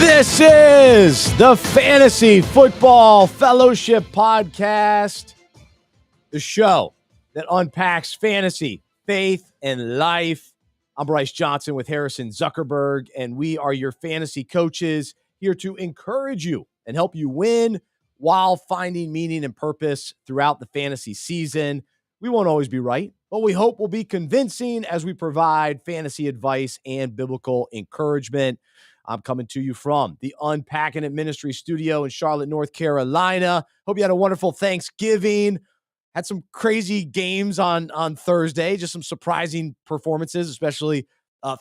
This is the Fantasy Football Fellowship Podcast, the show that unpacks fantasy, faith, and life. I'm Bryce Johnson with Harrison Zuckerberg, and we are your fantasy coaches here to encourage you and help you win while finding meaning and purpose throughout the fantasy season. We won't always be right, but we hope we'll be convincing as we provide fantasy advice and biblical encouragement. I'm coming to you from the Unpacking It Ministry studio in Charlotte, North Carolina. Hope you had a wonderful Thanksgiving. Had some crazy games on Thursday, just some surprising performances, especially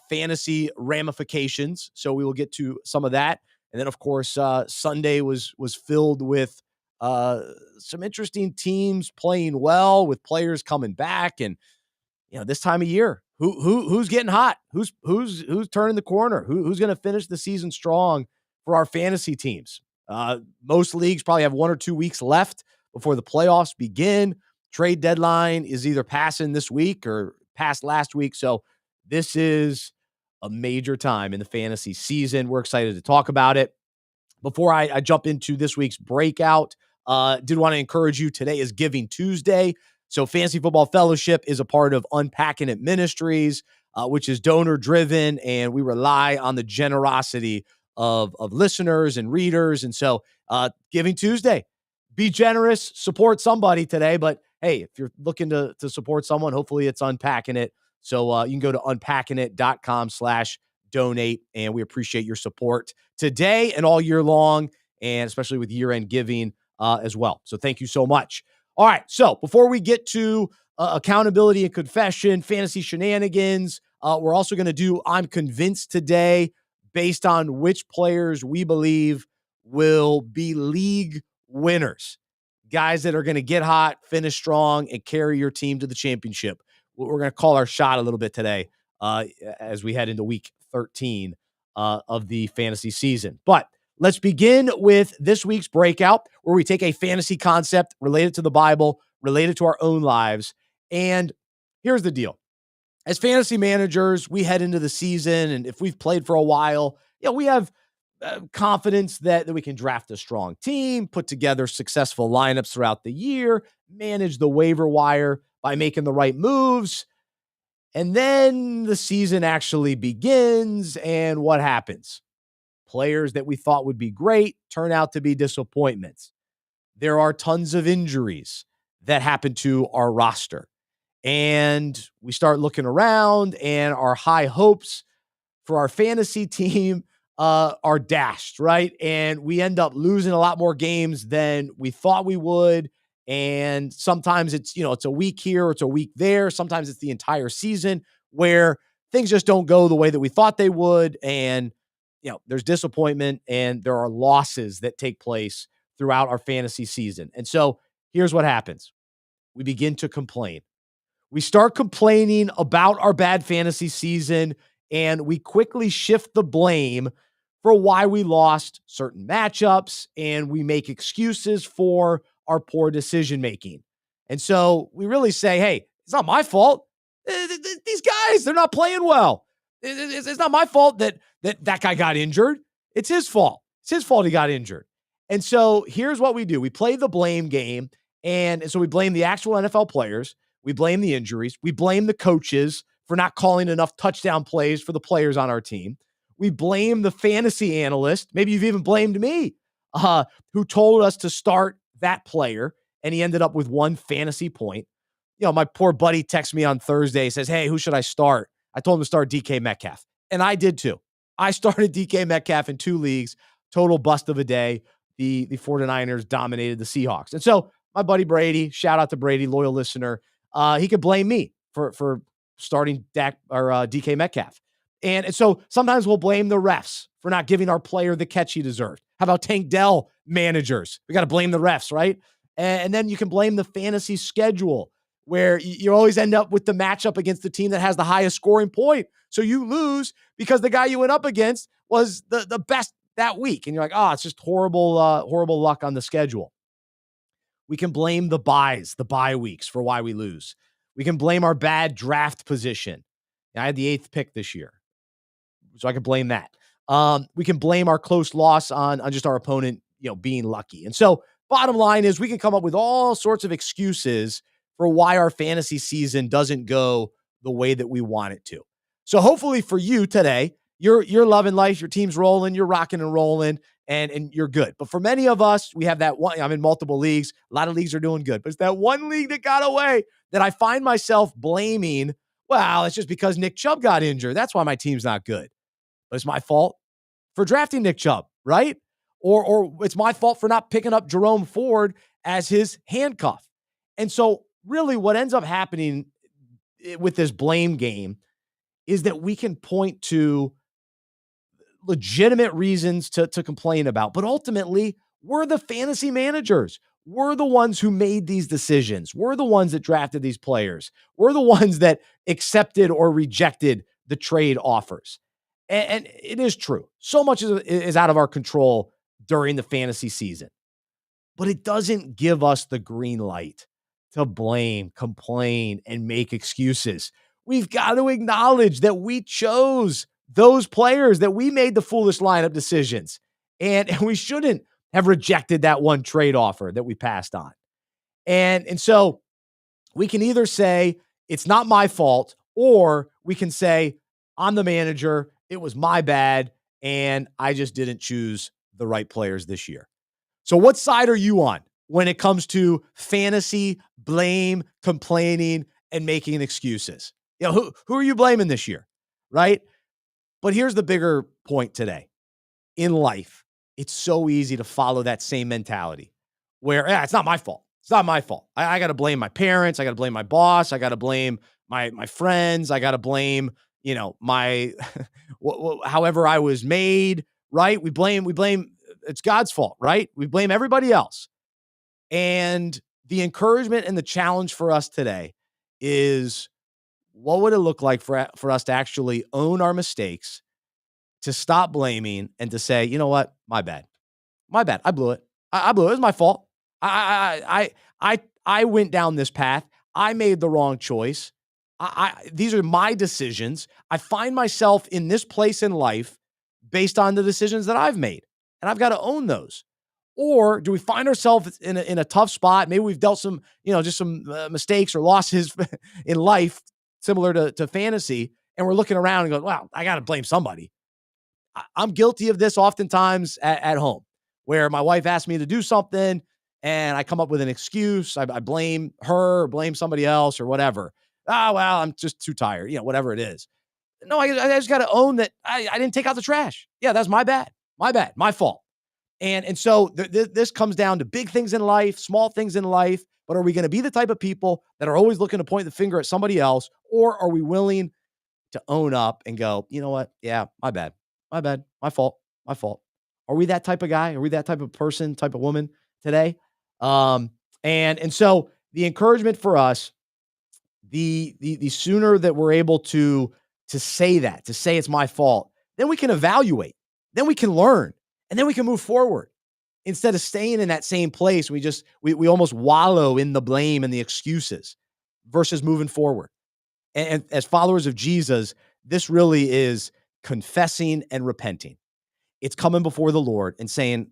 fantasy ramifications. So we will get to some of that. And then, of course, Sunday was filled with some interesting teams playing well, with players coming back. And, you know, this time of year, who's getting hot? Who's turning the corner? Who's going to finish the season strong for our fantasy teams? Most leagues probably have 1 or 2 weeks left before the playoffs begin. Trade deadline is either passing this week or past last week. So this is a major time in the fantasy season. We're excited to talk about it. Before I jump into this week's breakout, did want to encourage you, today is Giving Tuesday. So Fantasy Football Fellowship is a part of Unpacking It Ministries, which is donor-driven, and we rely on the generosity of listeners and readers. And so Giving Tuesday, be generous, support somebody today. But hey, if you're looking to support someone, hopefully it's Unpacking It. So you can go to unpackingit.com/donate, and we appreciate your support today and all year long, and especially with year-end giving as well. So thank you so much. All right, so before we get to accountability and confession, fantasy shenanigans, we're also going to do I'm Convinced today, based on which players we believe will be league winners, guys that are going to get hot, finish strong, and carry your team to the championship. We're going to call our shot a little bit today as we head into week 13 of the fantasy season. But let's begin with this week's breakout, where we take a fantasy concept related to the Bible, related to our own lives. And here's the deal. As fantasy managers, we head into the season, and if we've played for a while, we have confidence that we can draft a strong team, put together successful lineups throughout the year, manage the waiver wire by making the right moves. And then the season actually begins, and what happens? Players that we thought would be great turn out to be disappointments. There are tons of injuries that happen to our roster. And we start looking around, and our high hopes for our fantasy team are dashed, right? And we end up losing a lot more games than we thought we would. And sometimes it's a week here, or it's a week there. Sometimes it's the entire season where things just don't go the way that we thought they would. And there's disappointment, and there are losses that take place throughout our fantasy season. And so here's what happens. We begin to complain. We start complaining about our bad fantasy season, and we quickly shift the blame for why we lost certain matchups, and we make excuses for our poor decision-making. And so we really say, hey, it's not my fault. These guys, they're not playing well. It's not my fault that guy got injured. It's his fault. It's his fault he got injured. And so here's what we do. We play the blame game. And so we blame the actual NFL players. We blame the injuries. We blame the coaches for not calling enough touchdown plays for the players on our team. We blame the fantasy analyst. Maybe you've even blamed me, who told us to start that player, and he ended up with 1 fantasy point. My poor buddy texts me on Thursday, says, hey, who should I start? I told him to start DK Metcalf, and I did too. I started DK Metcalf in 2 leagues, total bust of a day. The 49ers dominated the Seahawks. And so my buddy Brady, shout out to Brady, loyal listener, he could blame me for starting DK Metcalf. And so sometimes we'll blame the refs for not giving our player the catch he deserved. How about Tank Dell managers? We got to blame the refs, right? And then you can blame the fantasy schedule, where you always end up with the matchup against the team that has the highest scoring point. So you lose because the guy you went up against was the best that week. And you're like, it's just horrible luck on the schedule. We can blame the bye weeks for why we lose. We can blame our bad draft position. I had the 8th pick this year, so I can blame that. We can blame our close loss on just our opponent, being lucky. And so, bottom line is, we can come up with all sorts of excuses for why our fantasy season doesn't go the way that we want it to. So, hopefully for you today, you're loving life, your team's rolling, you're rocking and rolling, and you're good. But for many of us, we have that one. I'm in multiple leagues. A lot of leagues are doing good, but it's that one league that got away that I find myself blaming. Well, it's just because Nick Chubb got injured. That's why my team's not good. But it's my fault for drafting Nick Chubb, right? Or it's my fault for not picking up Jerome Ford as his handcuff. And so really what ends up happening with this blame game is that we can point to legitimate reasons to complain about. But ultimately, we're the fantasy managers. We're the ones who made these decisions. We're the ones that drafted these players. We're the ones that accepted or rejected the trade offers. And it is true. So much is out of our control during the fantasy season. But it doesn't give us the green light to blame, complain, and make excuses. We've got to acknowledge that we chose those players, that we made the foolish lineup decisions. And we shouldn't have rejected that one trade offer that we passed on. And so we can either say, it's not my fault, or we can say, I'm the manager, it was my bad, and I just didn't choose the right players this year. So what side are you on when it comes to fantasy, blame, complaining, and making excuses? Who are you blaming this year, right? But here's the bigger point today. In life, it's so easy to follow that same mentality where, it's not my fault. It's not my fault. I got to blame my parents. I got to blame my boss. I got to blame my friends. I got to blame, my, however I was made, right? We blame, it's God's fault, right? We blame everybody else. And the encouragement and the challenge for us today is, what would it look like for us to actually own our mistakes, to stop blaming, and to say, you know what? My bad. I blew it. I blew it. It was my fault. I went down this path. I made the wrong choice. These are my decisions. I find myself in this place in life based on the decisions that I've made, and I've got to own those. Or do we find ourselves in a tough spot? Maybe we've dealt some, just some mistakes or losses in life, similar to fantasy, and we're looking around and going, wow, I got to blame somebody. I'm guilty of this oftentimes at home, where my wife asks me to do something and I come up with an excuse. I blame her, or blame somebody else, or whatever. Well, I'm just too tired, whatever it is. No, I just got to own that I didn't take out the trash. Yeah, that's my bad. My fault. And so this comes down to big things in life, small things in life. But are we going to be the type of people that are always looking to point the finger at somebody else? Or are we willing to own up and go, you know what? Yeah, my bad. My fault. Are we that type of guy? Are we that type of person, type of woman today? And so the encouragement for us, the sooner that we're able to say that, to say it's my fault, then we can evaluate, then we can learn, and then we can move forward, instead of staying in that same place. We almost wallow in the blame and the excuses versus moving forward. And as followers of Jesus, this really is confessing and repenting. It's coming before the Lord and saying,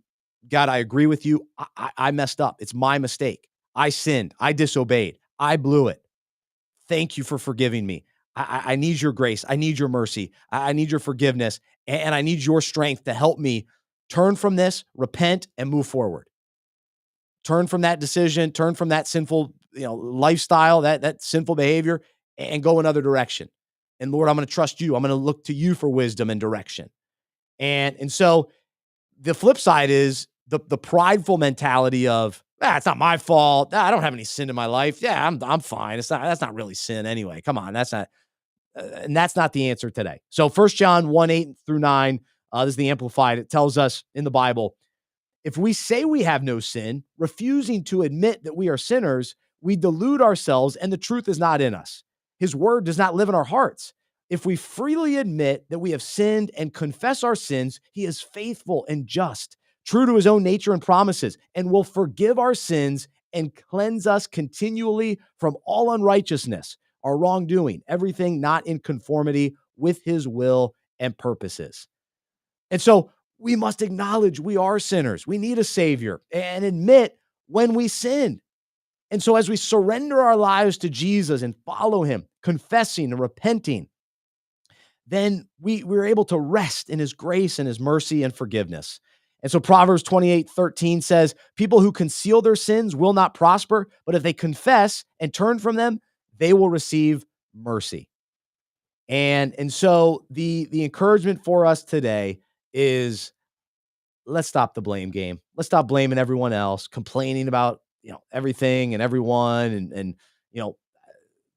God, I agree with you. I messed up. It's my mistake. I sinned. I disobeyed. I blew it. Thank you for forgiving me. I need your grace. I need your mercy. I need your forgiveness. And I need your strength to help me turn from this, repent, and move forward. Turn from that decision, turn from that sinful, lifestyle, that sinful behavior, and go another direction. And Lord, I'm going to trust you. I'm going to look to you for wisdom and direction. And so the flip side is the prideful mentality of, it's not my fault. I don't have any sin in my life. Yeah, I'm fine. That's not really sin anyway. Come on, that's not. And that's not the answer today. So 1 John 1:8-9, this is the Amplified. It tells us in the Bible, if we say we have no sin, refusing to admit that we are sinners, we delude ourselves and the truth is not in us. His word does not live in our hearts. If we freely admit that we have sinned and confess our sins, he is faithful and just, true to his own nature and promises, and will forgive our sins and cleanse us continually from all unrighteousness, our wrongdoing, everything not in conformity with his will and purposes. And so we must acknowledge we are sinners. We need a savior and admit when we sin. And so as we surrender our lives to Jesus and follow him, confessing and repenting, then we're able to rest in his grace and his mercy and forgiveness. And so Proverbs 28:13 says, people who conceal their sins will not prosper, but if they confess and turn from them, they will receive mercy. And so the encouragement for us today is, let's stop the blame game. Let's stop blaming everyone else, complaining about, everything and everyone. And, you know,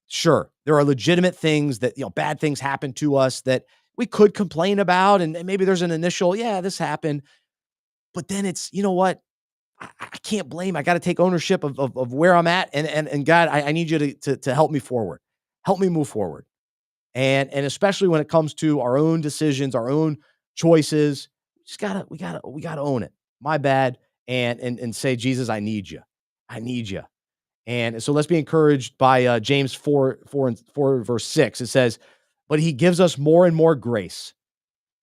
sure, there are legitimate things that, bad things happen to us that we could complain about. And maybe there's an initial, yeah, this happened. But then it's, you know what? I can't blame. I got to take ownership of where I'm at. And God, I need you to help me forward. Help me move forward. And especially when it comes to our own decisions, our own choices, we gotta own it. My bad. And say, Jesus, I need you. I need you. And so let's be encouraged by James 4 verse 6. It says, but he gives us more and more grace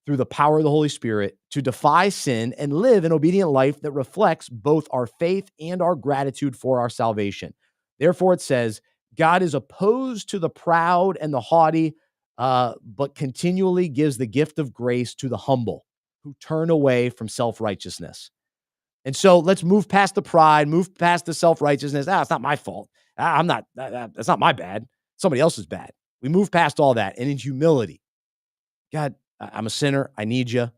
through the power of the Holy Spirit to defy sin and live an obedient life that reflects both our faith and our gratitude for our salvation. Therefore, it says, God is opposed to the proud and the haughty, but continually gives the gift of grace to the humble who turn away from self-righteousness. And so let's move past the pride, move past the self-righteousness. It's not my fault. I'm not, that's not my bad. Somebody else's bad. We move past all that. And in humility, God, I'm a sinner. I need you.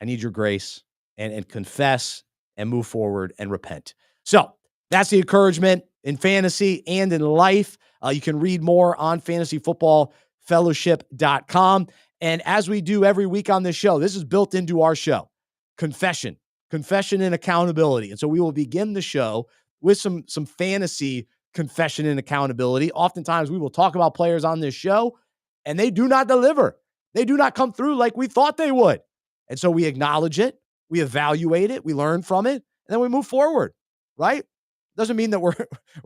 I need your grace, and confess and move forward and repent. So that's the encouragement in fantasy and in life. You can read more on fantasyfootballfellowship.com. And as we do every week on this show, this is built into our show, confession and accountability. And so we will begin the show with some fantasy confession and accountability. Oftentimes we will talk about players on this show and they do not deliver. They do not come through like we thought they would. And so we acknowledge it, we evaluate it, we learn from it, and then we move forward, right? Doesn't mean that we're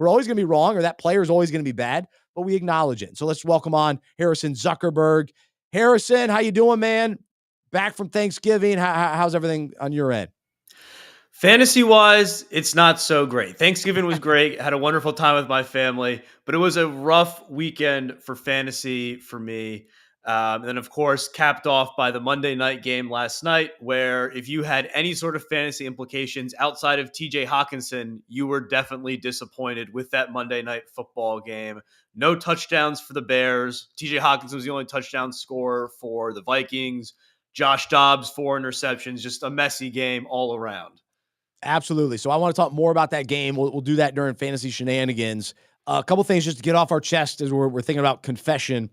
always going to be wrong or that player is always going to be bad, but we acknowledge it. So let's welcome on Harrison Zuckerberg. Harrison, how you doing, man? Back from Thanksgiving. How's everything on your end? Fantasy wise, it's not so great. Thanksgiving was great. Had a wonderful time with my family, but it was a rough weekend for fantasy for me. And then, of course, capped off by the Monday night game last night, where if you had any sort of fantasy implications outside of TJ Hawkinson, you were definitely disappointed with that Monday night football game. No touchdowns for the Bears. TJ Hawkinson was the only touchdown scorer for the Vikings. Josh Dobbs, 4 interceptions, just a messy game all around. Absolutely. So I want to talk more about that game. We'll do that during fantasy shenanigans. A couple things just to get off our chest as we're thinking about confession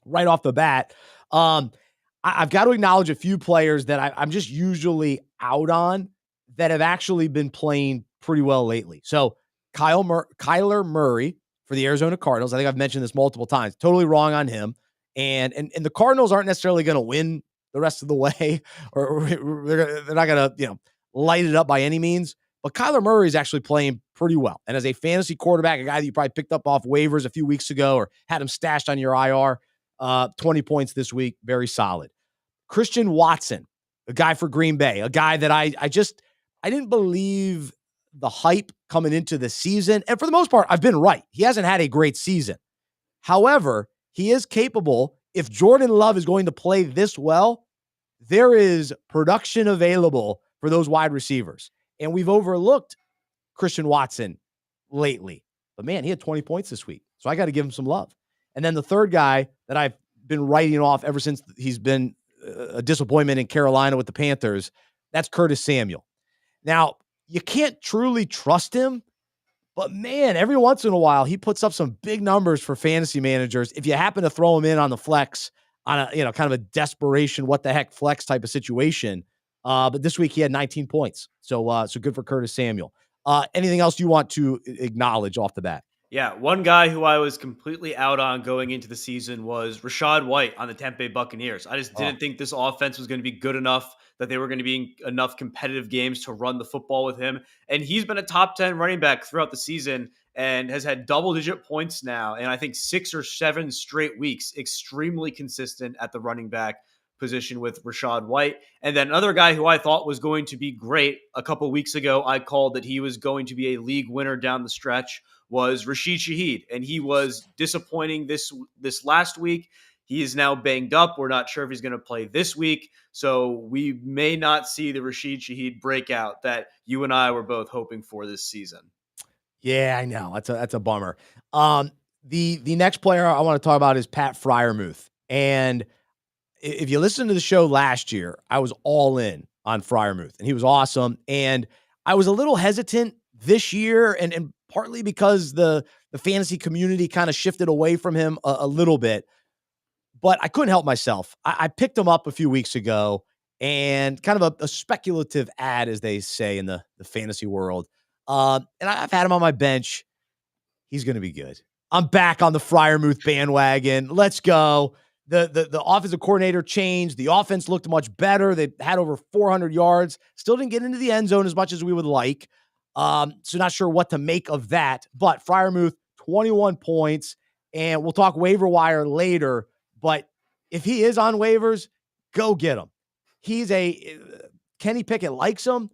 right off the bat. I've got to acknowledge a few players that I'm just usually out on that have actually been playing pretty well lately. So Kyler Murray for the Arizona Cardinals. I think I've mentioned this multiple times. Totally wrong on him. And the Cardinals aren't necessarily going to win the rest of the way, or they're not going to, light it up by any means. But Kyler Murray is actually playing pretty well. And as a fantasy quarterback, a guy that you probably picked up off waivers a few weeks ago or had him stashed on your IR, 20 points this week, very solid. Christian Watson, a guy for Green Bay, a guy that I didn't believe the hype coming into the season. And for the most part, I've been right. He hasn't had a great season. However, he is capable. If Jordan Love is going to play this well, there is production available for those wide receivers. And we've overlooked Christian Watson lately. But man, he had 20 points this week. So I got to give him some love. And then the third guy that I've been writing off ever since he's been a disappointment in Carolina with the Panthers, that's Curtis Samuel. Now, you can't truly trust him, but man, every once in a while, he puts up some big numbers for fantasy managers. If you happen to throw him in on the flex on a, kind of a desperation, what the heck flex type of situation. But this week he had 19 points. So good for Curtis Samuel. Anything else you want to acknowledge off the bat? Yeah, one guy who I was completely out on going into the season was Rachaad White on the Tampa Bay Buccaneers. I just didn't think this offense was going to be good enough, that they were going to be in enough competitive games to run the football with him. And he's been a top 10 running back throughout the season and has had double-digit points now. And I think 6 or 7 straight weeks, extremely consistent at the running back position with Rashad White. And then another guy who I thought was going to be great a couple weeks ago, I called that he was going to be a league winner down the stretch, was Rashid Shaheed. And he was disappointing this last week. He is now banged up. We're not sure if he's going to play this week. So we may not see the Rashid Shaheed breakout that you and I were both hoping for this season. Yeah, I know. That's a bummer. The next player I want to talk about is Pat Freiermuth. And if you listen to the show last year, I was all in on Freiermuth, and he was awesome. And I was a little hesitant this year, and partly because the fantasy community kind of shifted away from him a little bit. But I couldn't help myself. I picked him up a few weeks ago, and kind of a speculative ad, as they say in the fantasy world. And I've had him on my bench. He's going to be good. I'm back on the Freiermuth bandwagon. Let's go. The offensive coordinator changed. The offense looked much better. They had over 400 yards. Still didn't get into the end zone as much as we would like. So not sure what to make of that. But Freiermuth, 21 points. And we'll talk waiver wire later. But if he is on waivers, go get him. Kenny Pickett likes him.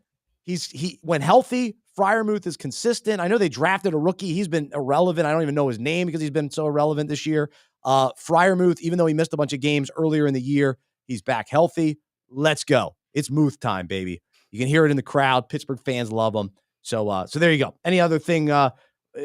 When healthy, Freiermuth is consistent. I know they drafted a rookie. He's been irrelevant. I don't even know his name because he's been so irrelevant this year. Freiermuth, even though he missed a bunch of games earlier in the year, he's back healthy. Let's go. It's Muth time, baby. You can hear it in the crowd. Pittsburgh fans love him. So there you go. Any other thing in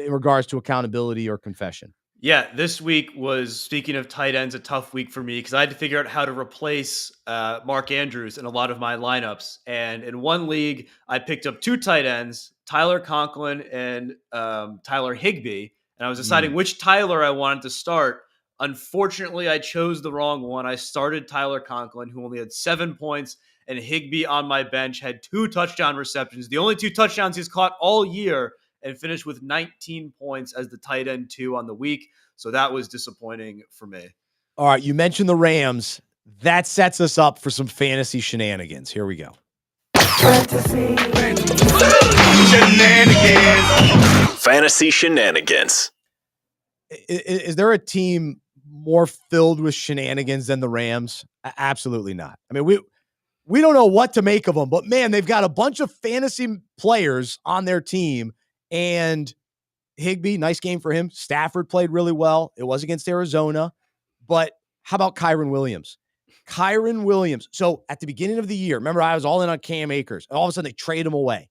regards to accountability or confession? Yeah, this week was, speaking of tight ends, a tough week for me because I had to figure out how to replace Mark Andrews in a lot of my lineups. And in one league, I picked up two tight ends, Tyler Conklin and Tyler Higbee. And I was deciding which Tyler I wanted to start. Unfortunately, I chose the wrong one. I started Tyler Conklin, who only had 7 points, and Higbee on my bench had 2 touchdown receptions, the only 2 touchdowns he's caught all year, and finished with 19 points as the tight end 2 on the week. So that was disappointing for me. All right, you mentioned the Rams. That sets us up for some fantasy shenanigans. Here we go. Fantasy shenanigans. Is there a team more filled with shenanigans than the Rams? Absolutely not. I mean, we don't know what to make of them, but man, they've got a bunch of fantasy players on their team. And Higbee, nice game for him. Stafford played really well. It was against Arizona. But how about Kyren Williams? Kyren Williams. So at the beginning of the year, remember I was all in on Cam Akers. And all of a sudden they trade him away.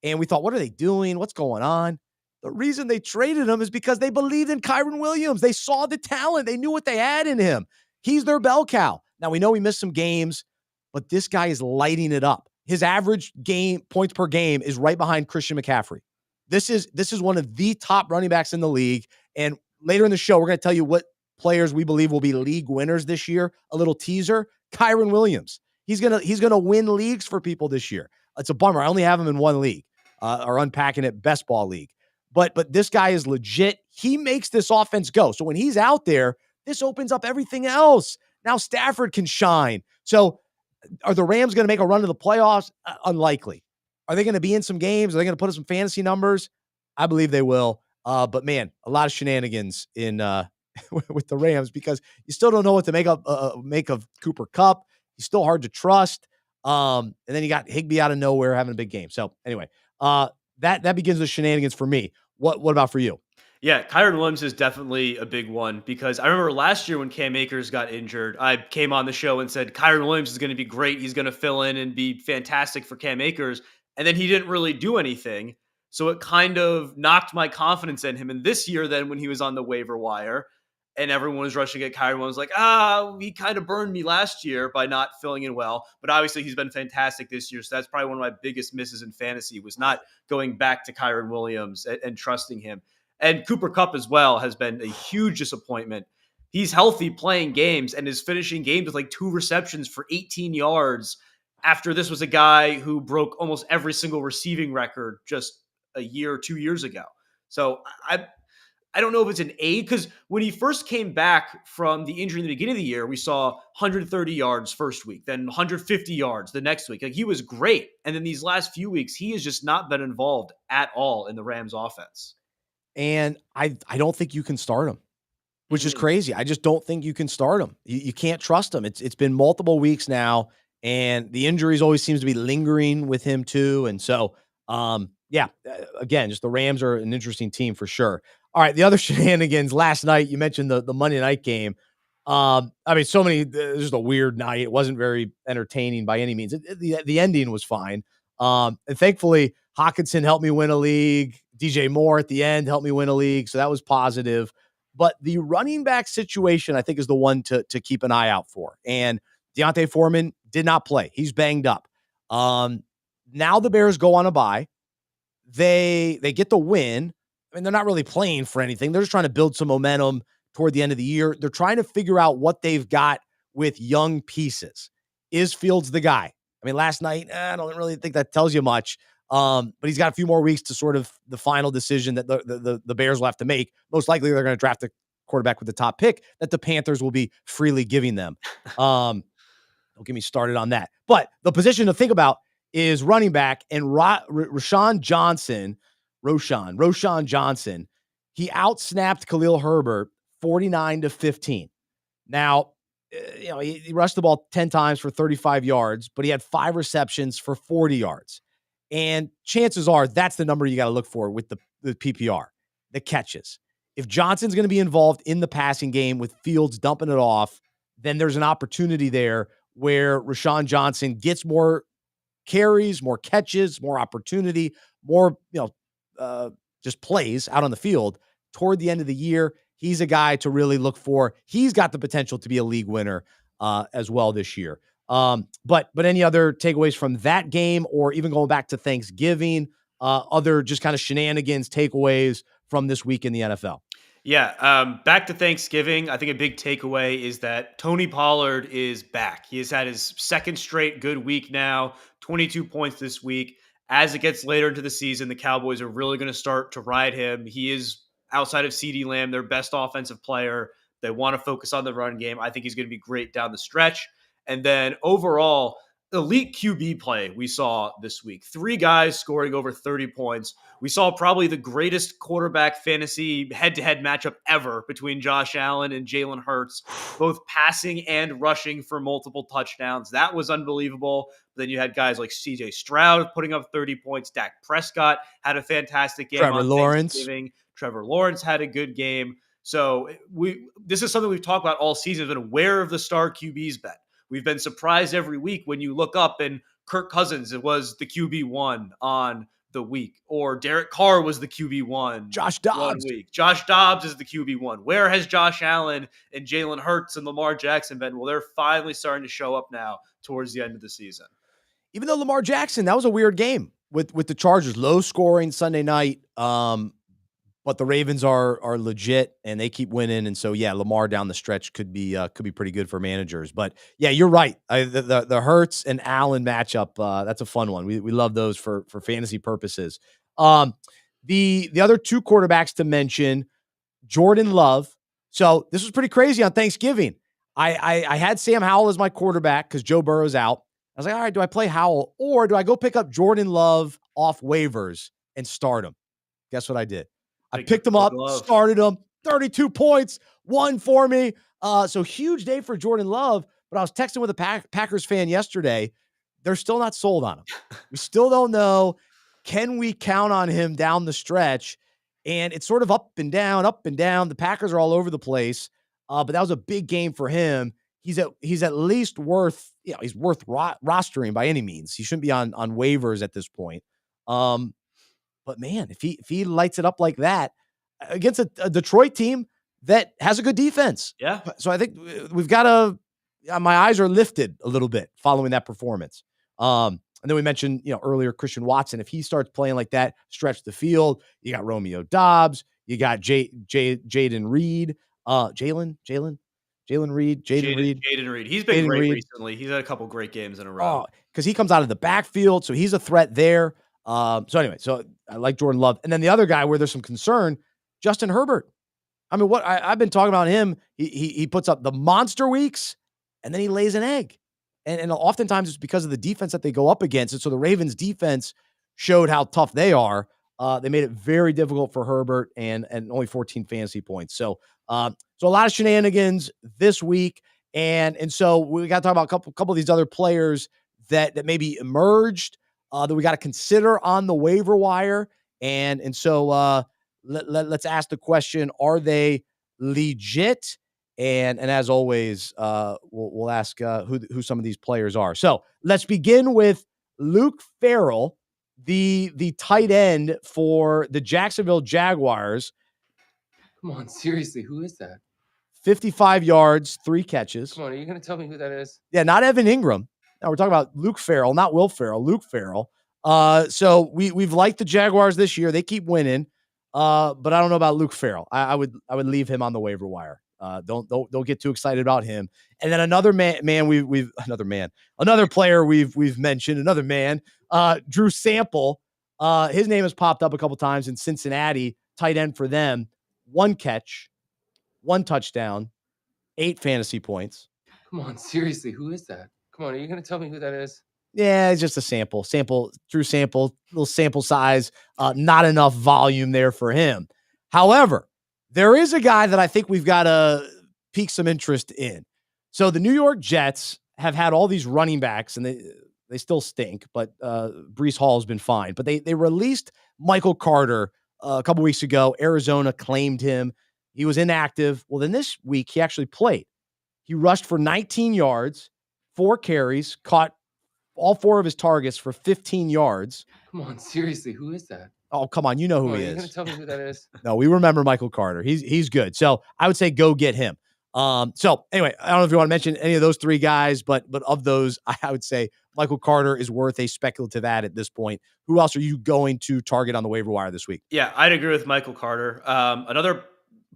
And we thought, what are they doing? What's going on? The reason they traded him is because they believed in Kyren Williams. They saw the talent. They knew what they had in him. He's their bell cow. Now, we know he missed some games, but this guy is lighting it up. His average points per game is right behind Christian McCaffrey. This is one of the top running backs in the league. And later in the show, we're going to tell you what players we believe will be league winners this year. A little teaser, Kyren Williams. He's gonna win leagues for people this year. It's a bummer. I only have him in one league, or unpacking it, best ball league. But this guy is legit. He makes this offense go. So when he's out there, this opens up everything else. Now Stafford can shine. So are the Rams going to make a run to the playoffs? Unlikely. Are they going to be in some games? Are they going to put up some fantasy numbers? I believe they will. But man, a lot of shenanigans in with the Rams because you still don't know what to make of Cooper Kupp. He's still hard to trust. And then you got Higbee out of nowhere having a big game. So anyway, that begins the shenanigans for me. What about for you? Yeah, Kyren Williams is definitely a big one because I remember last year when Cam Akers got injured, I came on the show and said Kyren Williams is going to be great. He's going to fill in and be fantastic for Cam Akers. And then he didn't really do anything. So it kind of knocked my confidence in him. And this year, then when he was on the waiver wire and everyone was rushing at Kyren Williams, like, he kind of burned me last year by not filling in well. But obviously he's been fantastic this year. So that's probably one of my biggest misses in fantasy was not going back to Kyren Williams and trusting him. And Cooper Kupp as well has been a huge disappointment. He's healthy playing games and is finishing games with like 2 receptions for 18 yards after this was a guy who broke almost every single receiving record just a year or 2 years ago. So I don't know if it's an A because when he first came back from the injury in the beginning of the year, we saw 130 yards first week, then 150 yards the next week. Like he was great. And then these last few weeks, he has just not been involved at all in the Rams offense. And I don't think you can start him. which is crazy. I just don't think you can start him. You can't trust him. It's been multiple weeks now, and the injuries always seems to be lingering with him too. And so, again, just the Rams are an interesting team for sure. All right, the other shenanigans last night. You mentioned the Monday night game. I mean, so many. Just a weird night. It wasn't very entertaining by any means. The ending was fine. And thankfully, Hawkinson helped me win a league. DJ Moore at the end helped me win a league, so that was positive. But the running back situation, I think, is the one to keep an eye out for. And Deontay Foreman did not play. He's banged up. Now the Bears go on a bye. They get the win. I mean, they're not really playing for anything. They're just trying to build some momentum toward the end of the year. They're trying to figure out what they've got with young pieces. Is Fields the guy? I mean, last night, I don't really think that tells you much. But he's got a few more weeks to sort of the final decision that the Bears will have to make. Most likely they're going to draft a quarterback with the top pick that the Panthers will be freely giving them. Don't get me started on that. But the position to think about is running back, and Roshan Johnson, he outsnapped Khalil Herbert 49-15. Now, he rushed the ball 10 times for 35 yards, but he had 5 receptions for 40 yards. And chances are that's the number you got to look for with the PPR, the catches. If Johnson's going to be involved in the passing game with Fields dumping it off, then there's an opportunity there where Rashawn Johnson gets more carries, more catches, more opportunity, more, just plays out on the field toward the end of the year. He's a guy to really look for. He's got the potential to be a league winner as well this year. But any other takeaways from that game, or even going back to Thanksgiving, other just kind of shenanigans takeaways from this week in the NFL? Yeah, back to Thanksgiving. I think a big takeaway is that Tony Pollard is back. He has had his second straight good week now, 22 points this week. As it gets later into the season, the Cowboys are really going to start to ride him. He is, outside of CeeDee Lamb, their best offensive player. They want to focus on the run game. I think he's going to be great down the stretch. And then overall, elite QB play we saw this week. 3 guys scoring over 30 points. We saw probably the greatest quarterback fantasy head-to-head matchup ever between Josh Allen and Jalen Hurts, both passing and rushing for multiple touchdowns. That was unbelievable. Then you had guys like CJ Stroud putting up 30 points. Dak Prescott had a fantastic game on Thanksgiving. Trevor Lawrence had a good game. So this is something we've talked about all season. Been aware of the star QBs bet. We've been surprised every week when you look up and Kirk Cousins, it was the QB1 on the week, or Derek Carr was the QB1. Josh Dobbs. 1 week. Josh Dobbs is the QB1. Where has Josh Allen and Jalen Hurts and Lamar Jackson been? Well, they're finally starting to show up now towards the end of the season. Even though Lamar Jackson, that was a weird game with the Chargers, low scoring Sunday night. But the Ravens are legit and they keep winning, and so Lamar down the stretch could be pretty good for managers. But you're right. The Hurts and Allen matchup, that's a fun one. We love those for fantasy purposes. The other 2 quarterbacks to mention, Jordan Love. So this was pretty crazy on Thanksgiving. I had Sam Howell as my quarterback because Joe Burrow's out. I was like, all right, do I play Howell or do I go pick up Jordan Love off waivers and start him? Guess what I did? I picked him up, started him, 32 points, won for me. So huge day for Jordan Love. But I was texting with a Packers fan yesterday. They're still not sold on him. We still don't know. Can we count on him down the stretch? And it's sort of up and down, up and down. The Packers are all over the place. But that was a big game for him. He's at least worth, he's worth rostering by any means. He shouldn't be on waivers at this point. But man, if he lights it up like that against a Detroit team that has a good defense. Yeah. So I think we've got my eyes are lifted a little bit following that performance. And then we mentioned, earlier, Christian Watson. If he starts playing like that, stretch the field, you got Romeo Dobbs, you got Jaden Reed, Jaden Reed. He's been great recently. He's had a couple great games in a row. Because he comes out of the backfield, so he's a threat there. So I like Jordan Love. And then the other guy where there's some concern, Justin Herbert. I mean, I've been talking about him. He puts up the monster weeks and then he lays an egg. And oftentimes it's because of the defense that they go up against. And so the Ravens defense showed how tough they are. They made it very difficult for Herbert and only 14 fantasy points. So So a lot of shenanigans this week. And so we got to talk about a couple of these other players that maybe emerged that we got to consider on the waiver wire. And so let's ask the question, are they legit? And as always, we'll ask who some of these players are. So let's begin with Luke Farrell, the tight end for the Jacksonville Jaguars. Come on, seriously, who is that? 55 yards, 3 catches. Come on, are you going to tell me who that is? Yeah, not Evan Ingram. Now we're talking about Luke Farrell, not Will Farrell, Luke Farrell. So we've liked the Jaguars this year. They keep winning. But I don't know about Luke Farrell. I would leave him on the waiver wire. Don't get too excited about him. And then another another player we've mentioned, another man, Drew Sample. His name has popped up a couple times in Cincinnati, tight end for them. 1 catch, 1 touchdown, 8 fantasy points. Come on, seriously, who is that? Come on, are you going to tell me who that is? Yeah, it's just a sample, Drew Sample, little sample size, not enough volume there for him. However, there is a guy that I think we've got to pique some interest in. So the New York Jets have had all these running backs, and they still stink, but Breece Hall has been fine. But they released Michael Carter a couple weeks ago. Arizona claimed him. He was inactive. Well, then this week he actually played. He rushed for 19 yards, 4 carries, caught all 4 of his targets for 15 yards. Come on, seriously, who is that? Oh, come on. You know who he Are you is. going to tell me who that is? No, we remember Michael Carter. He's good. So I would say go get him. So anyway, I don't know if you want to mention any of those 3 guys, but of those, I would say Michael Carter is worth a speculative ad at this point. Who else are you going to target on the waiver wire this week? Yeah, I'd agree with Michael Carter. Another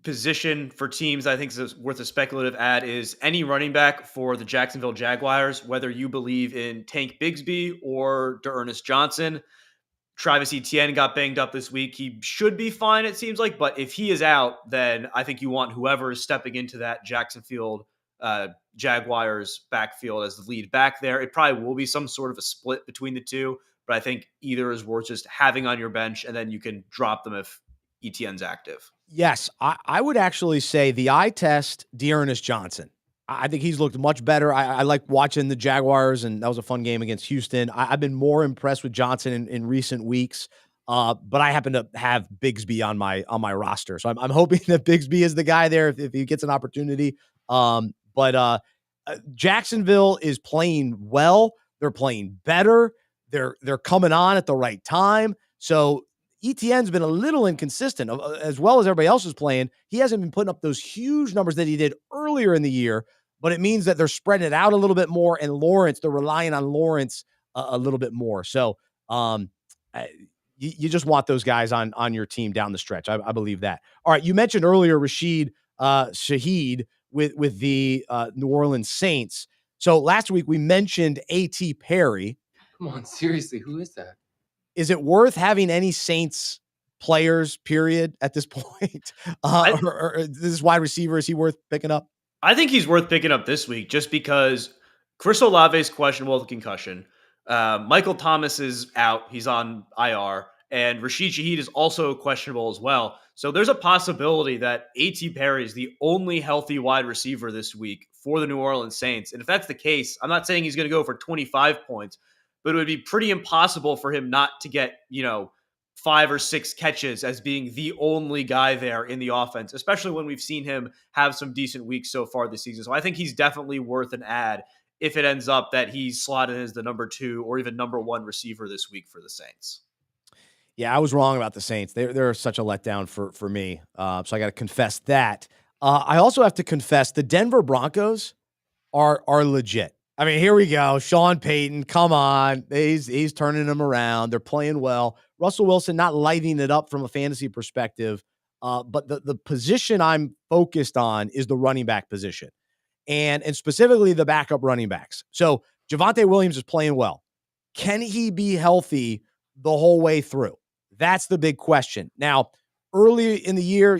position for teams I think is worth a speculative ad is any running back for the Jacksonville Jaguars, whether you believe in Tank Bigsby or D'Ernest Johnson. Travis Etienne got banged up this week. He should be fine, it seems like. But if he is out, then I think you want whoever is stepping into that Jacksonville Jaguars backfield as the lead back there. It probably will be some sort of a split between the two, but I think either is worth just having on your bench, and then you can drop them if Etienne's active. Yes, I would actually say the eye test, D'Ernest Johnson. I think he's looked much better. I like watching the Jaguars, and that was a fun game against Houston. I've been more impressed with Johnson in recent weeks, but I happen to have Bigsby on my roster, so I'm hoping that Bigsby is the guy there if he gets an opportunity. But Jacksonville is playing well. They're playing better. They're coming on at the right time. So ETN's been a little inconsistent as well as everybody else is playing. He hasn't been putting up those huge numbers that he did earlier in the year, but it means that they're spreading it out a little bit more. And they're relying on Lawrence a little bit more. So you just want those guys on your team down the stretch. I believe that. All right. You mentioned earlier Rashid Shaheed with the New Orleans Saints. So last week we mentioned A.T. Perry. Come on, seriously, who is that? Is it worth having any Saints players, period, at this point? Or this wide receiver, is he worth picking up? I think he's worth picking up this week just because Chris Olave's questionable with concussion. Michael Thomas is out. He's on IR. And Rashid Shaheed is also questionable as well. So there's a possibility that A.T. Perry is the only healthy wide receiver this week for the New Orleans Saints. And if that's the case, I'm not saying he's going to go for 25 points, but it would be pretty impossible for him not to get, 5 or 6 catches as being the only guy there in the offense, especially when we've seen him have some decent weeks so far this season. So I think he's definitely worth an ad if it ends up that he's slotted as the number 2 or even number 1 receiver this week for the Saints. Yeah, I was wrong about the Saints. They're such a letdown for me. So I got to confess that. I also have to confess the Denver Broncos are legit. I mean, here we go. Sean Payton, come on. He's turning them around. They're playing well. Russell Wilson not lighting it up from a fantasy perspective. But the position I'm focused on is the running back position. And specifically the backup running backs. So Javonte Williams is playing well. Can he be healthy the whole way through? That's the big question. Now, early in the year,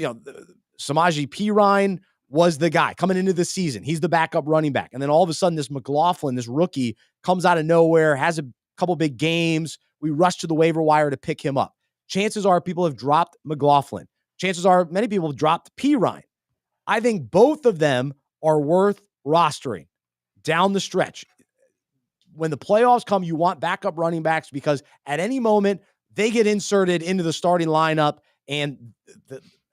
Samaje Perine was the guy coming into the season. He's the backup running back. And then all of a sudden, this McLaughlin, this rookie, comes out of nowhere, has a couple big games. We rush to the waiver wire to pick him up. Chances are people have dropped McLaughlin. Chances are many people have dropped Perine. I think both of them are worth rostering down the stretch. When the playoffs come, you want backup running backs because at any moment they get inserted into the starting lineup, and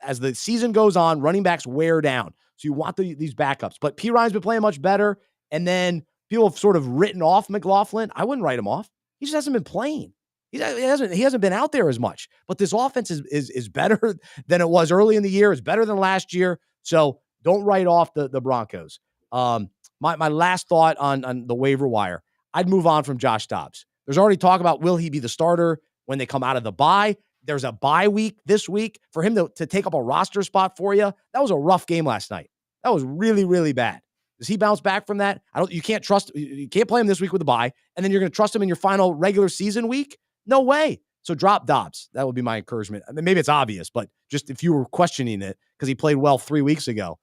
as the season goes on, running backs wear down. So you want these backups. But P. Ryan's been playing much better, and then people have sort of written off McLaughlin. I wouldn't write him off. He just hasn't been playing. He hasn't been out there as much. But this offense is better than it was early in the year. It's better than last year. So don't write off the Broncos. My last thought on the waiver wire. I'd move on from Josh Dobbs. There's already talk about will he be the starter when they come out of the bye. There's a bye week this week. For him to take up a roster spot for you, that was a rough game last night. That was really, really bad. Does he bounce back from that? You can't play him this week with a bye, and then you're going to trust him in your final regular season week? No way. So drop Dobbs. That would be my encouragement. I mean, maybe it's obvious, but just if you were questioning it because he played well 3 weeks ago,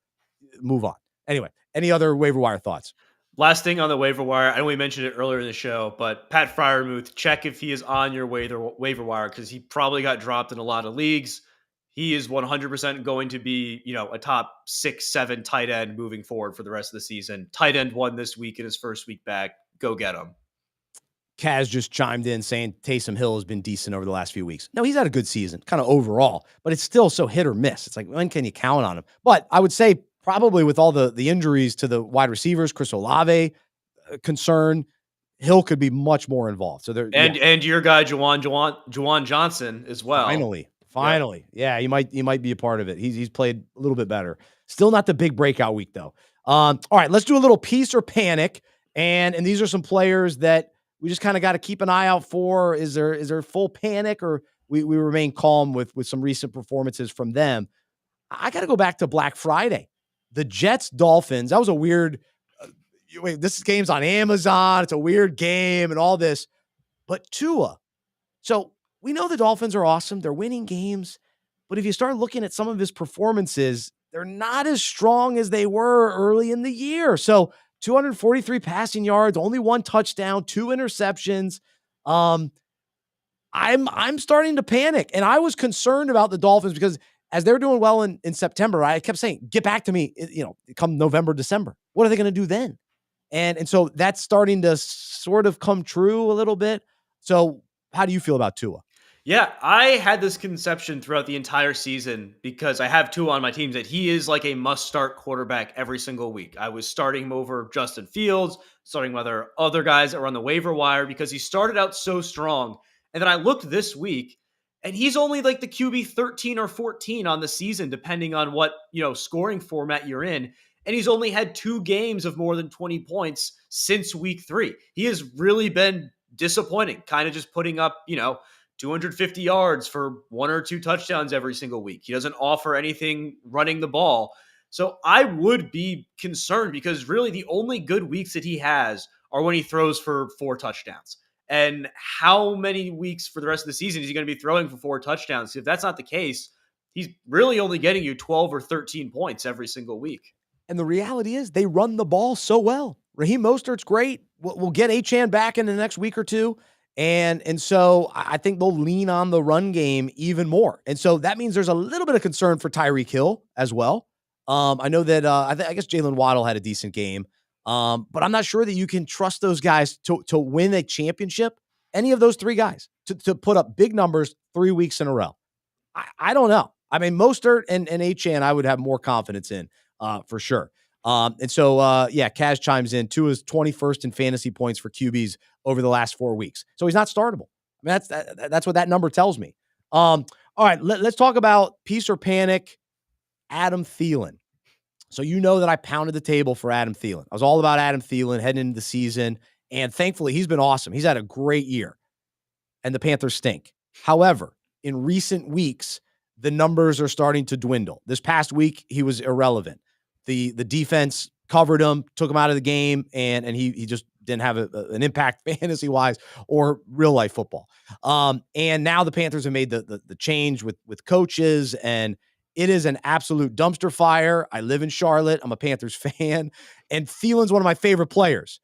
move on. Anyway, any other waiver wire thoughts? Last thing on the waiver wire, I know we mentioned it earlier in the show, but Pat Freiermuth, check if he is on your waiver wire because he probably got dropped in a lot of leagues. He is 100% going to be, a top 6-7 tight end moving forward for the rest of the season. Tight end 1 this week in his first week back. Go get him. Kaz just chimed in saying Taysom Hill has been decent over the last few weeks. No, he's had a good season, kind of overall, but it's still so hit or miss. It's like, when can you count on him? But I would say probably with all the injuries to the wide receivers, Chris Olave concern, Hill could be much more involved. So there, and your guy Juwan Johnson as well. Finally, yeah, he might be a part of it. He's played a little bit better. Still not the big breakout week though. All right, let's do a little peace or panic, and these are some players that we just kind of got to keep an eye out for. Is there full panic, or we remain calm with some recent performances from them? I got to go back to Black Friday. The Jets-Dolphins, that was a weird this game's on Amazon. It's a weird game and all this. But Tua. So we know the Dolphins are awesome. They're winning games. But if you start looking at some of his performances, they're not as strong as they were early in the year. So 243 passing yards, only 1 touchdown, 2 interceptions. I'm starting to panic. And I was concerned about the Dolphins because as they're doing well in September, I kept saying, get back to me, come November, December. What are they going to do then? And so that's starting to sort of come true a little bit. So how do you feel about Tua? Yeah, I had this conception throughout the entire season because I have Tua on my team that he is like a must-start quarterback every single week. I was starting him over Justin Fields, starting other guys that were on the waiver wire because he started out so strong. And then I looked this week, and he's only like the QB 13 or 14 on the season, depending on what scoring format you're in. And he's only had 2 games of more than 20 points since week 3. He has really been disappointing, kind of just putting up, 250 yards for 1 or 2 touchdowns every single week. He doesn't offer anything running the ball. So I would be concerned because really the only good weeks that he has are when he throws for 4 touchdowns. And how many weeks for the rest of the season is he going to be throwing for 4 touchdowns? If that's not the case, he's really only getting you 12 or 13 points every single week. And the reality is they run the ball so well. Raheem Mostert's great. We'll get Achane back in the next week or two. And so I think they'll lean on the run game even more. And so that means there's a little bit of concern for Tyreek Hill as well. I know that I guess Jalen Waddle had a decent game, but I'm not sure that you can trust those guys to win a championship. Any of those 3 guys to put up big numbers 3 weeks in a row. I don't know. I mean, Mostert and Achane I would have more confidence in for sure. And so, Kaz chimes in. Tua's 21st in fantasy points for QBs over the last 4 weeks. So he's not startable. I mean, that's what that number tells me. All right, let's talk about peace or panic. Adam Thielen. So you know that I pounded the table for Adam Thielen. I was all about Adam Thielen heading into the season, and thankfully he's been awesome. He's had a great year, and the Panthers stink. However, in recent weeks, the numbers are starting to dwindle. This past week, he was irrelevant. The defense covered him, took him out of the game, and he just didn't have an impact fantasy-wise or real-life football. And now the Panthers have made the change with coaches, and it is an absolute dumpster fire. I live in Charlotte. I'm a Panthers fan, and Thielen's one of my favorite players,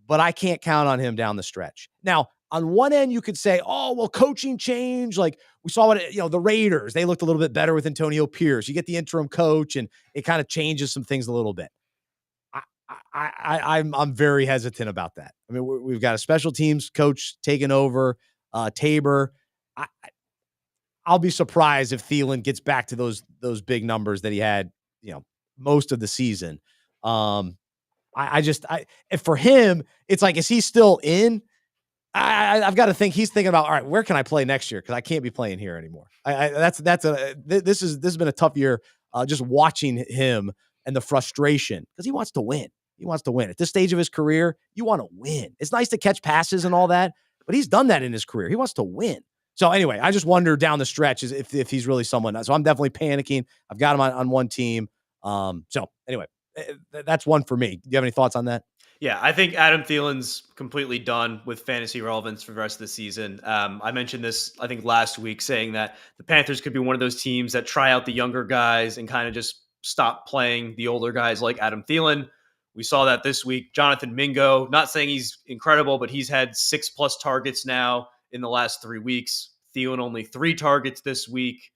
but I can't count on him down the stretch. Now, on one end, you could say, oh, well, coaching change. Like we saw what, the Raiders, they looked a little bit better with Antonio Pierce. You get the interim coach and it kind of changes some things a little bit. I'm very hesitant about that. I mean, we've got a special teams coach taking over, Tabor. I'll be surprised if Thielen gets back to those big numbers that he had, most of the season. And for him, it's like, is he still in? I've got to think he's thinking about, all right, where can I play next year? Because I can't be playing here anymore. This has been a tough year, just watching him and the frustration because he wants to win. He wants to win at this stage of his career. You want to win. It's nice to catch passes and all that, but he's done that in his career. He wants to win. So anyway, I just wonder down the stretch if he's really someone. So I'm definitely panicking. I've got him on one team. So anyway, that's one for me. Do you have any thoughts on that? Yeah, I think Adam Thielen's completely done with fantasy relevance for the rest of the season. I mentioned this, I think, last week, saying that the Panthers could be one of those teams that try out the younger guys and kind of just stop playing the older guys like Adam Thielen. We saw that this week. Jonathan Mingo, not saying he's incredible, but he's had 6+ targets now in the last 3 weeks. Thielen only 3 targets this week.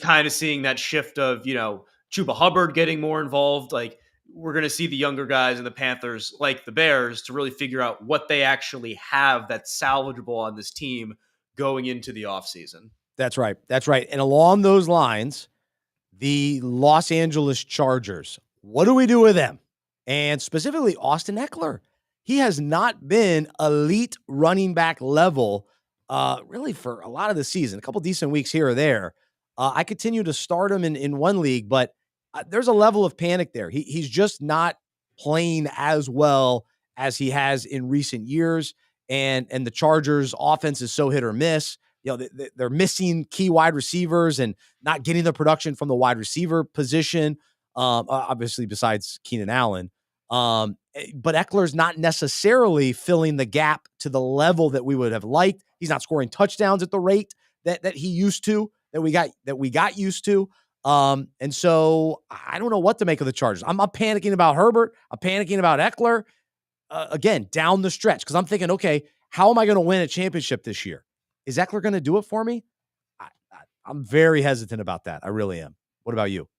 Kind of seeing that shift of, Chuba Hubbard getting more involved. Like, we're going to see the younger guys in the Panthers, like the Bears, to really figure out what they actually have that's salvageable on this team going into the offseason. That's right. That's right. And along those lines, the Los Angeles Chargers, what do we do with them? And specifically, Austin Eckler. He has not been elite running back level really for a lot of the season, a couple decent weeks here or there. I continue to start him in one league, but there's a level of panic there. He's just not playing as well as he has in recent years. And the Chargers offense is so hit or miss. They're missing key wide receivers and not getting the production from the wide receiver position. Obviously besides Keenan Allen. But Eckler's not necessarily filling the gap to the level that we would have liked. He's not scoring touchdowns at the rate that he used to, that we got used to. And so I don't know what to make of the Chargers. I'm panicking about Herbert. I'm panicking about Eckler. Again, down the stretch, because I'm thinking, okay, how am I going to win a championship this year? Is Eckler going to do it for me? I'm very hesitant about that. I really am. What about you?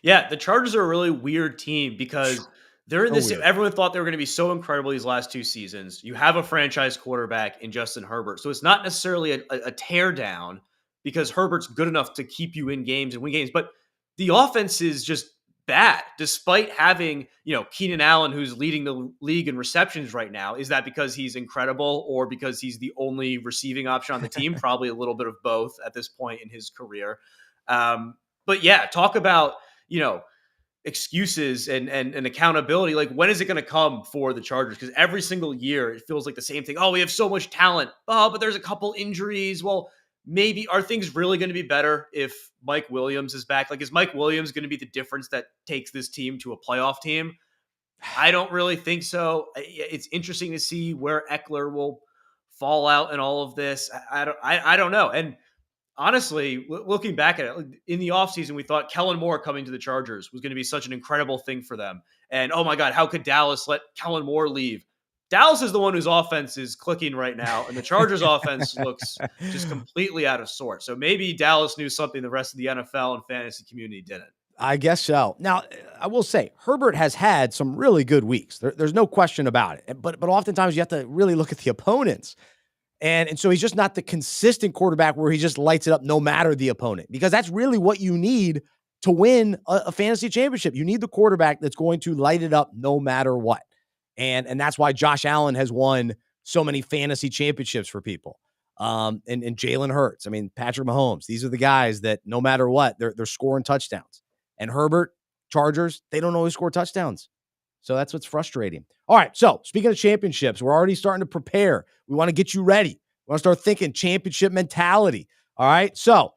Yeah, the Chargers are a really weird team because they're in this. weird. Everyone thought they were going to be so incredible these last 2 seasons. You have a franchise quarterback in Justin Herbert. So it's not necessarily a tear down because Herbert's good enough to keep you in games and win games. But the offense is just bad, despite having, Keenan Allen, who's leading the league in receptions right now. Is that because he's incredible or because he's the only receiving option on the team? Probably a little bit of both at this point in his career. But yeah, talk about, excuses and accountability. Like, when is it going to come for the Chargers? Because every single year it feels like the same thing. Oh, we have so much talent. Oh, but there's a couple injuries. Well, maybe are things really going to be better if Mike Williams is back? Like, is Mike Williams going to be the difference that takes this team to a playoff team? I don't really think so. It's interesting to see where Eckler will fall out in all of this. I don't know. And honestly, looking back at it, in the offseason, we thought Kellen Moore coming to the Chargers was going to be such an incredible thing for them. And oh my God, how could Dallas let Kellen Moore leave? Dallas is the one whose offense is clicking right now, and the Chargers offense looks just completely out of sorts. So maybe Dallas knew something the rest of the NFL and fantasy community didn't. I guess so. Now, I will say, Herbert has had some really good weeks. There's no question about it. But oftentimes you have to really look at the opponents. And so he's just not the consistent quarterback where he just lights it up no matter the opponent, because that's really what you need to win a fantasy championship. You need the quarterback that's going to light it up no matter what. And that's why Josh Allen has won so many fantasy championships for people. And Jalen Hurts. I mean, Patrick Mahomes. These are the guys that no matter what, they're scoring touchdowns. And Herbert, Chargers, they don't always score touchdowns. So that's what's frustrating. All right. So speaking of championships, we're already starting to prepare. We want to get you ready. We want to start thinking championship mentality. All right. So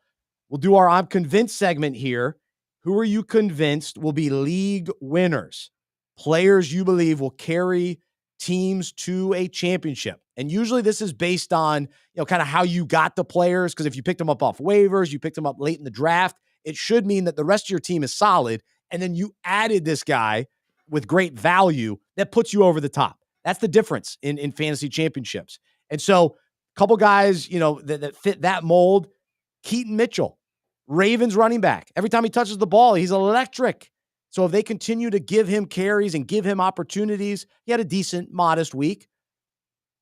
we'll do our I'm convinced segment here. Who are you convinced will be league winners? Players you believe will carry teams to a championship. And usually this is based on, kind of how you got the players. Because if you picked them up off waivers, you picked them up late in the draft, it should mean that the rest of your team is solid. And then you added this guy with great value that puts you over the top. That's the difference in fantasy championships. And so a couple guys, that fit that mold. Keaton Mitchell, Ravens running back. Every time he touches the ball, he's electric. So if they continue to give him carries and give him opportunities, he had a decent, modest week,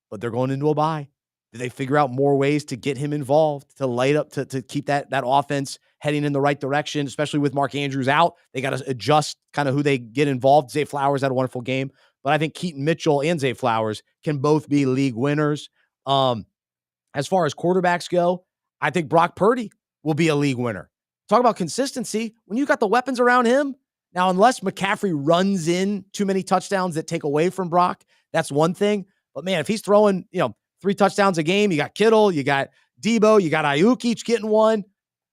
but they're going into a bye. Do they figure out more ways to get him involved, to light up, to keep that offense heading in the right direction, especially with Mark Andrews out? They got to adjust kind of who they get involved. Zay Flowers had a wonderful game, but I think Keaton Mitchell and Zay Flowers can both be league winners. As far as quarterbacks go, I think Brock Purdy will be a league winner. Talk about consistency. When you got the weapons around him, now, unless McCaffrey runs in too many touchdowns that take away from Brock, that's one thing. But man, if he's throwing, 3 touchdowns a game, you got Kittle, you got Debo, you got Ayuk each getting one.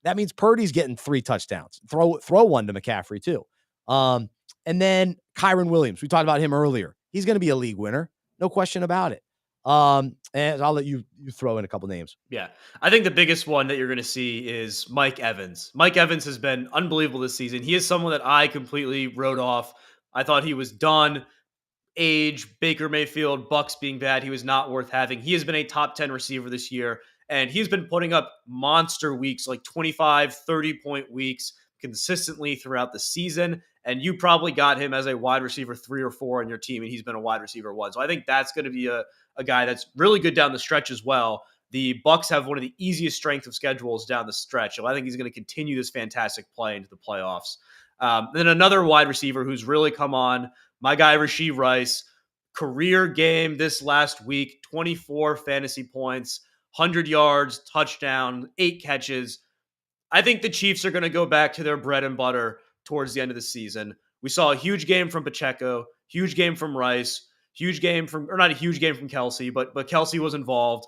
That means Purdy's getting 3 touchdowns. Throw one to McCaffrey too. And then Kyron Williams, we talked about him earlier. He's going to be a league winner, no question about it. And I'll let you throw in a couple names. Yeah. I think the biggest one that you're going to see is Mike Evans. Mike Evans has been unbelievable this season. He is someone that I completely wrote off. I thought he was done. Age, Baker Mayfield, Bucks being bad, he was not worth having. He has been a top 10 receiver this year, and he's been putting up monster weeks, like 25, 30-point weeks consistently throughout the season. And you probably got him as a wide receiver 3 or 4 on your team, and he's been a wide receiver 1. So I think that's going to be a guy that's really good down the stretch as well. The Bucks have one of the easiest strength of schedules down the stretch, so I think he's going to continue this fantastic play into the playoffs. Then another wide receiver who's really come on, my guy Rashee Rice, career game this last week, 24 fantasy points, 100 yards, touchdown, 8 catches. I think the Chiefs are going to go back to their bread and butter towards the end of the season. We saw a huge game from Pacheco, huge game from Rice, not a huge game from Kelsey, but Kelsey was involved.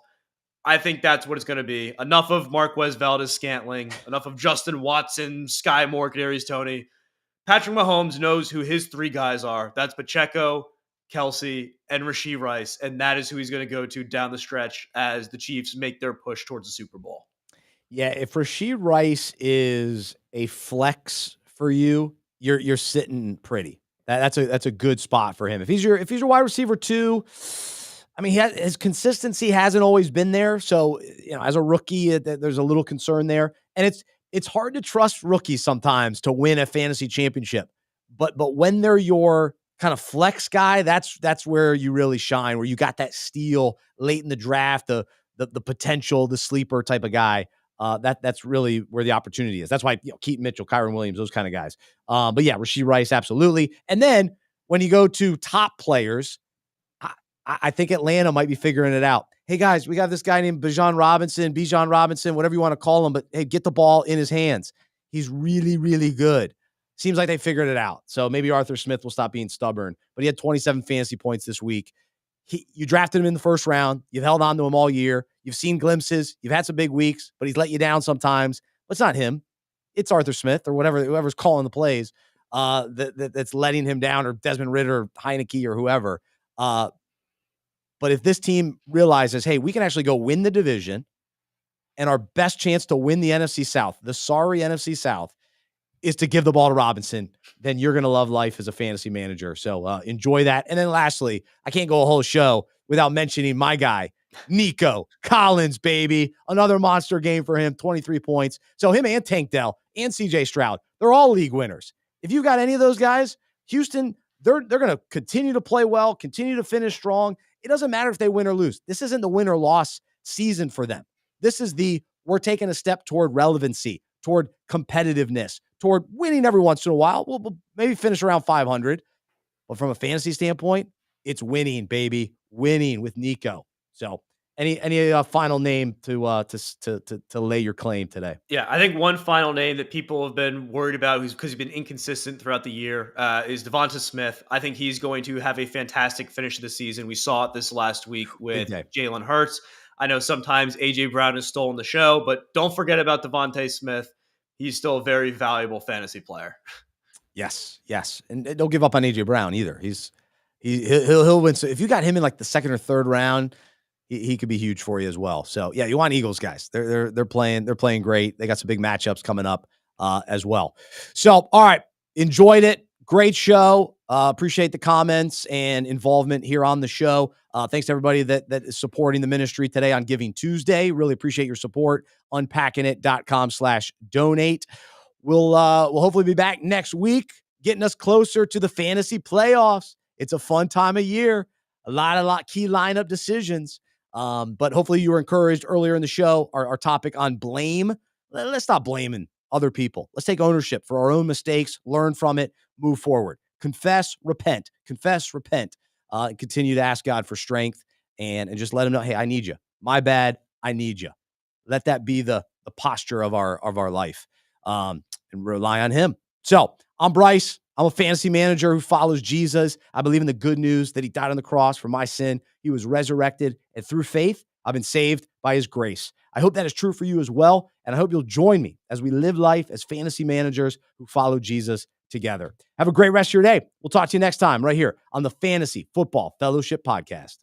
I think that's what it's going to be. Enough of Marquez Valdes-Scantling, enough of Justin Watson, Sky Moore, Kadarius Toney. Patrick Mahomes knows who his 3 guys are. That's Pacheco, Kelsey, and Rashee Rice, and that is who he's going to go to down the stretch as the Chiefs make their push towards the Super Bowl. Yeah, if Rashee Rice is a flex for you, you're sitting pretty. That's a good spot for him. If he's your wide receiver 2, I mean, his consistency hasn't always been there. So, as a rookie, there's a little concern there, and it's hard to trust rookies sometimes to win a fantasy championship. But when they're your kind of flex guy, that's where you really shine, where you got that steal late in the draft, the potential, the sleeper type of guy. That's really where the opportunity is. That's why Keaton Mitchell, Kyron Williams, those kind of guys. But yeah, Rashee Rice, absolutely. And then when you go to top players, I think Atlanta might be figuring it out. Hey guys, we got this guy named Bijan Robinson, whatever you want to call him, but hey, get the ball in his hands. He's really, really good. Seems like they figured it out. So maybe Arthur Smith will stop being stubborn, but he had 27 fantasy points this week. You drafted him in the first round. You've held on to him all year. You've seen glimpses. You've had some big weeks, but he's let you down sometimes. But it's not him. It's Arthur Smith or whoever's calling the plays that's letting him down, or Desmond Ridder, or Heineke, or whoever. But if this team realizes, hey, we can actually go win the division, and our best chance to win the NFC South, the sorry NFC South, is to give the ball to Robinson, then you're going to love life as a fantasy manager. So enjoy that. And then lastly, I can't go a whole show without mentioning my guy, Nico Collins, baby. Another monster game for him, 23 points. So him and Tank Dell and CJ Stroud, they're all league winners. If you got any of those guys, Houston, they're going to continue to play well, continue to finish strong. It doesn't matter if they win or lose. This isn't the win or loss season for them. This is we're taking a step toward relevancy, toward competitiveness, toward winning every once in a while. We'll maybe finish around 500. But from a fantasy standpoint, it's winning, baby. Winning with Nico. So any final name to lay your claim today? Yeah, I think one final name that people have been worried about, because he's been inconsistent throughout the year, is Devonta Smith. I think he's going to have a fantastic finish of the season. We saw it this last week with Jalen Hurts. I know sometimes A.J. Brown has stolen the show, but don't forget about Devonta Smith. He's still a very valuable fantasy player. Yes. And don't give up on A.J. Brown either. He'll win. So if you got him in like the second or third round, he could be huge for you as well. So yeah, you want Eagles guys. They're playing great. They got some big matchups coming up as well. So all right, enjoyed it. Great show. Appreciate the comments and involvement here on the show. Thanks to everybody that is supporting the ministry today on Giving Tuesday. Really appreciate your support. Unpackingit.com/donate. We'll hopefully be back next week, getting us closer to the fantasy playoffs. It's a fun time of year. A lot key lineup decisions. But hopefully you were encouraged earlier in the show. Our topic on blame. Let's stop blaming other people. Let's take ownership for our own mistakes, learn from it, move forward. Confess, repent, and continue to ask God for strength and just let him know, hey, I need you. My bad. I need you. Let that be the posture of our life, and rely on him. So I'm Bryce. I'm a fantasy manager who follows Jesus. I believe in the good news that he died on the cross for my sin. He was resurrected, and through faith, I've been saved by his grace. I hope that is true for you as well, and I hope you'll join me as we live life as fantasy managers who follow Jesus together. Have a great rest of your day. We'll talk to you next time right here on the Fantasy Football Fellowship Podcast.